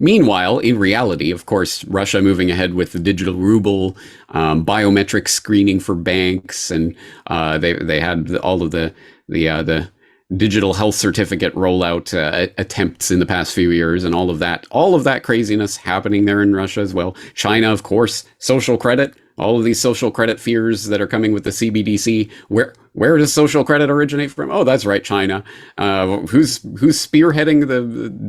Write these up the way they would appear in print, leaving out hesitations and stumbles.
Meanwhile, in reality, of course, Russia moving ahead with the digital ruble, biometric screening for banks, and they had all of the digital health certificate rollout attempts in the past few years, and all of that craziness happening there in Russia as well. China, of course, social credit, all of these social credit fears that are coming with the CBDC. Where does social credit originate from? Oh, that's right, China. Who's spearheading the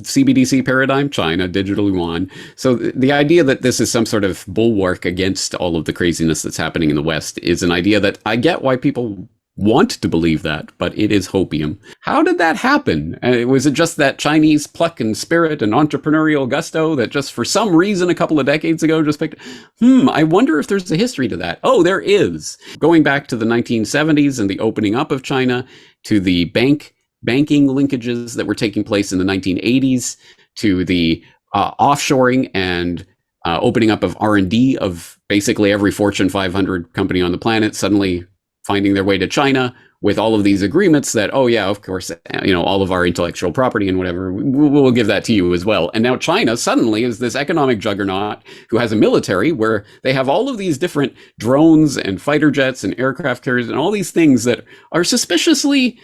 CBDC paradigm? China, digital yuan. So the idea that this is some sort of bulwark against all of the craziness that's happening in the West is an idea that I get why people want to believe that, but it is hopium. How did that happen? Was it just that Chinese pluck and spirit and entrepreneurial gusto that just for some reason a couple of decades ago just picked, I wonder if there's a history to that. Oh, there is. Going back to the 1970s and the opening up of China, to the banking linkages that were taking place in the 1980s, to the offshoring and opening up of R&D of basically every Fortune 500 company on the planet suddenly finding their way to China with all of these agreements that, oh yeah, of course, all of our intellectual property and whatever, we'll give that to you as well. And now China suddenly is this economic juggernaut who has a military where they have all of these different drones and fighter jets and aircraft carriers and all these things that are suspiciously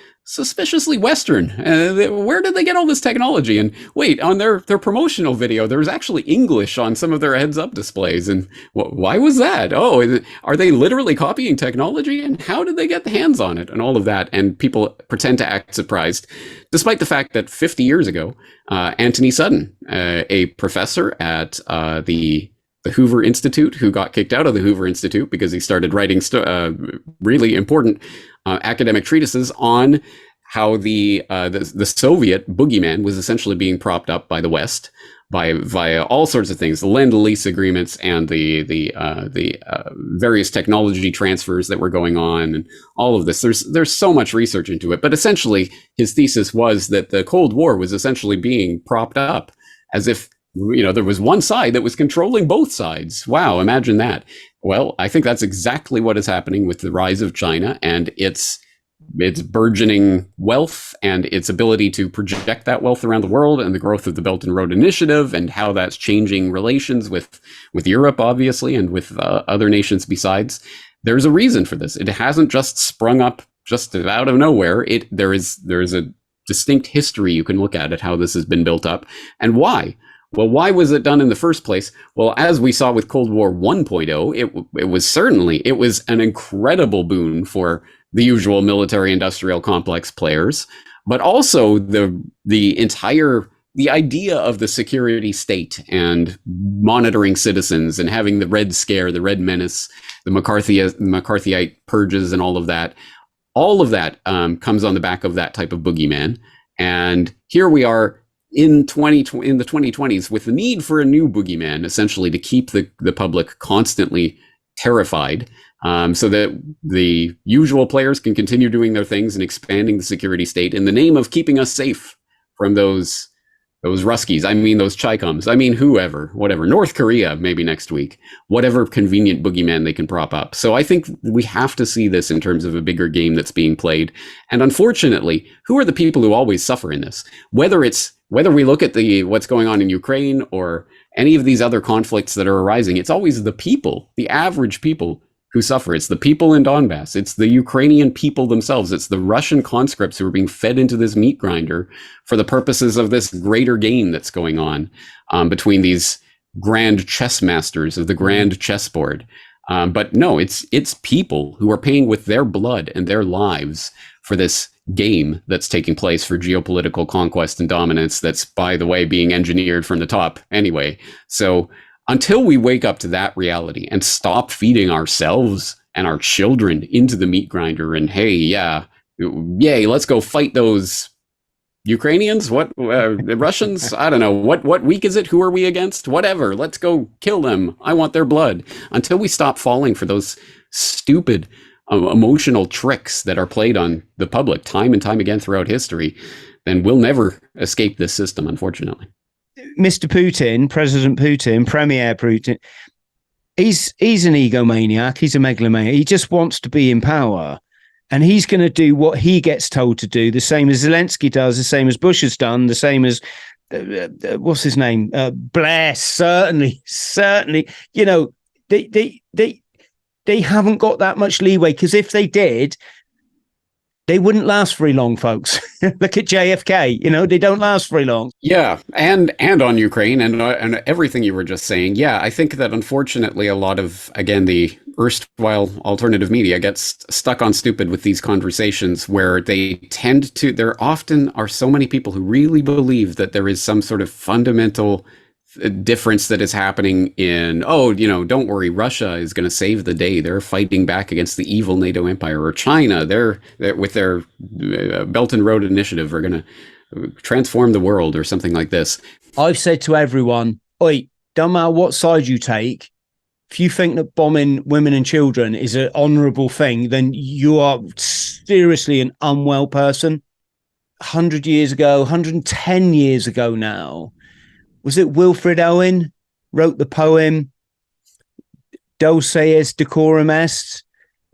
Western. Where did they get all this technology? And wait, on their promotional video, there's actually English on some of their heads-up displays. And why was that? Oh, are they literally copying technology? And how did they get the hands on it? And all of that. And people pretend to act surprised, despite the fact that 50 years ago, Anthony Sutton, a professor at the Hoover Institute, who got kicked out of the Hoover Institute because he started writing really important academic treatises on how the Soviet boogeyman was essentially being propped up by the West via all sorts of things, the Lend-Lease agreements and the various technology transfers that were going on, and all of this. There's so much research into it, but essentially his thesis was that the Cold War was essentially being propped up as if there was one side that was controlling both sides. Wow, imagine that. Well, I think that's exactly what is happening with the rise of China and its burgeoning wealth and its ability to project that wealth around the world, and the growth of the Belt and Road Initiative and how that's changing relations with Europe, obviously, and with other nations besides. There's a reason for this. It hasn't just sprung up just out of nowhere. There is a distinct history you can look at how this has been built up and why. Well, why was it done in the first place? Well, as we saw with Cold War 1.0, it was an incredible boon for the usual military-industrial complex players, but also the idea of the security state and monitoring citizens and having the Red Scare, the Red Menace, the McCarthyite purges, and all of that comes on the back of that type of boogeyman. And here we are in the 2020s with the need for a new boogeyman, essentially to keep the public constantly terrified, so that the usual players can continue doing their things and expanding the security state in the name of keeping us safe from those Ruskies. I mean, those Chicums. I mean, whatever. North Korea, maybe next week. Whatever convenient boogeyman they can prop up. So I think we have to see this in terms of a bigger game that's being played. And unfortunately, who are the people who always suffer in this? Whether we look at what's going on in Ukraine or any of these other conflicts that are arising, it's always the people, the average people, who suffer. It's the people in Donbass. It's the Ukrainian people themselves. It's the Russian conscripts who are being fed into this meat grinder for the purposes of this greater game that's going on between these grand chess masters of the grand chessboard. But no, it's people who are paying with their blood and their lives for this game that's taking place, for geopolitical conquest and dominance that's, by the way, being engineered from the top anyway. So until we wake up to that reality and stop feeding ourselves and our children into the meat grinder and, hey, yay, let's go fight those Ukrainians, the Russians, I don't know, what week is it? Who are we against? Whatever, let's go kill them. I want their blood. Until we stop falling for those stupid emotional tricks that are played on the public time and time again throughout history, then we'll never escape this system, unfortunately. Mr. Putin, President Putin, Premier Putin, he's an egomaniac. He's a megalomaniac. He just wants to be in power, and he's going to do what he gets told to do, the same as Zelensky does, the same as Bush has done, the same as what's his name? Blair, certainly. You know, they haven't got that much leeway, because if they did, they wouldn't last very long, folks. Look at JFK. You know, they don't last very long. Yeah, and on Ukraine and everything you were just saying. Yeah, I think that unfortunately a lot of, again, the erstwhile alternative media gets stuck on stupid with these conversations, where they tend to, there often are so many people who really believe that there is some sort of fundamental difference that is happening in, oh, you know, don't worry, Russia is going to save the day. They're fighting back against the evil NATO empire. Or China, they're with their Belt and Road Initiative are going to transform the world, or something like this. I've said to everyone, oi, don't matter what side you take, if you think that bombing women and children is an honourable thing, then you are seriously an unwell person. 100 years ago, 110 years ago now, was it Wilfred Owen wrote the poem "Dulce es decorum est"?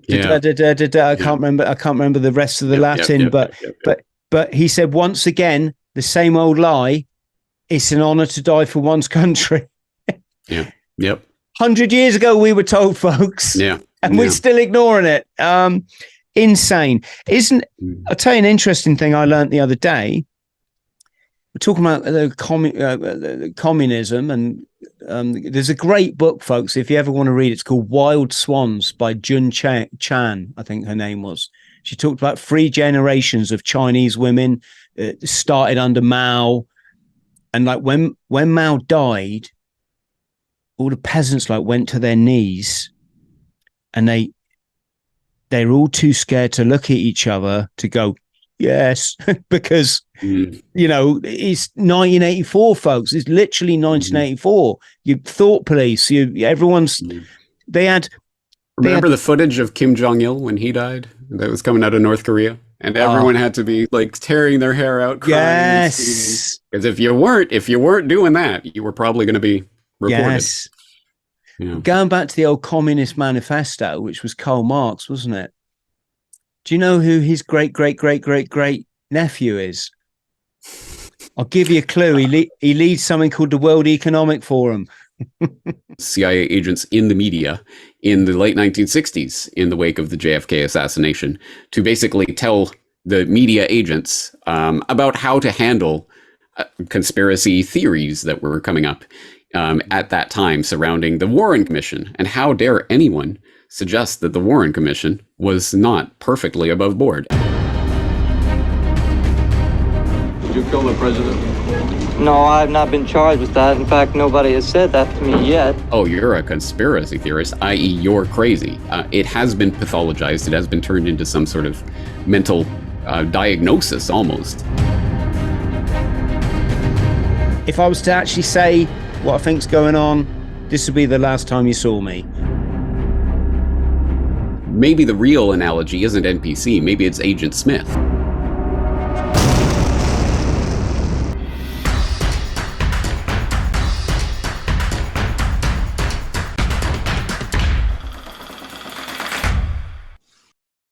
Yeah. I can't remember the rest of the Latin, but he said, once again, the same old lie. It's an honor to die for one's country. Yeah. Yep. 100 years ago, we were told, folks. Yeah. And we're still ignoring it. Insane. I'll tell you an interesting thing I learned the other day. We're talking about the communism, and there's a great book, folks, if you ever want to read it. It's called Wild Swans by Jun Chan, I think her name was. She talked about 3 generations of Chinese women, started under Mao. And like when Mao died, all the peasants like went to their knees, and they're all too scared to look at each other to go, yes, because, you know, it's 1984, folks. It's literally 1984. You thought police, everyone's, Remember the footage of Kim Jong-il when he died? That was coming out of North Korea? And everyone had to be like tearing their hair out, crying. Yes. Because if you weren't doing that, you were probably going to be reported. Yes. Yeah. Going back to the old Communist Manifesto, which was Karl Marx, wasn't it? Do you know who his great nephew is? I'll give you a clue. He leads something called the World Economic Forum. CIA agents in the media in the late 1960s, in the wake of the JFK assassination, to basically tell the media agents about how to handle conspiracy theories that were coming up at that time surrounding the Warren Commission. And how dare anyone suggest that the Warren Commission was not perfectly above board. Did you kill the president? No, I've not been charged with that. In fact, nobody has said that to me yet. Oh, you're a conspiracy theorist, i.e. you're crazy. It has been pathologized. It has been turned into some sort of mental diagnosis almost. If I was to actually say what I think's going on, this would be the last time you saw me. Maybe the real analogy isn't NPC, maybe it's Agent Smith.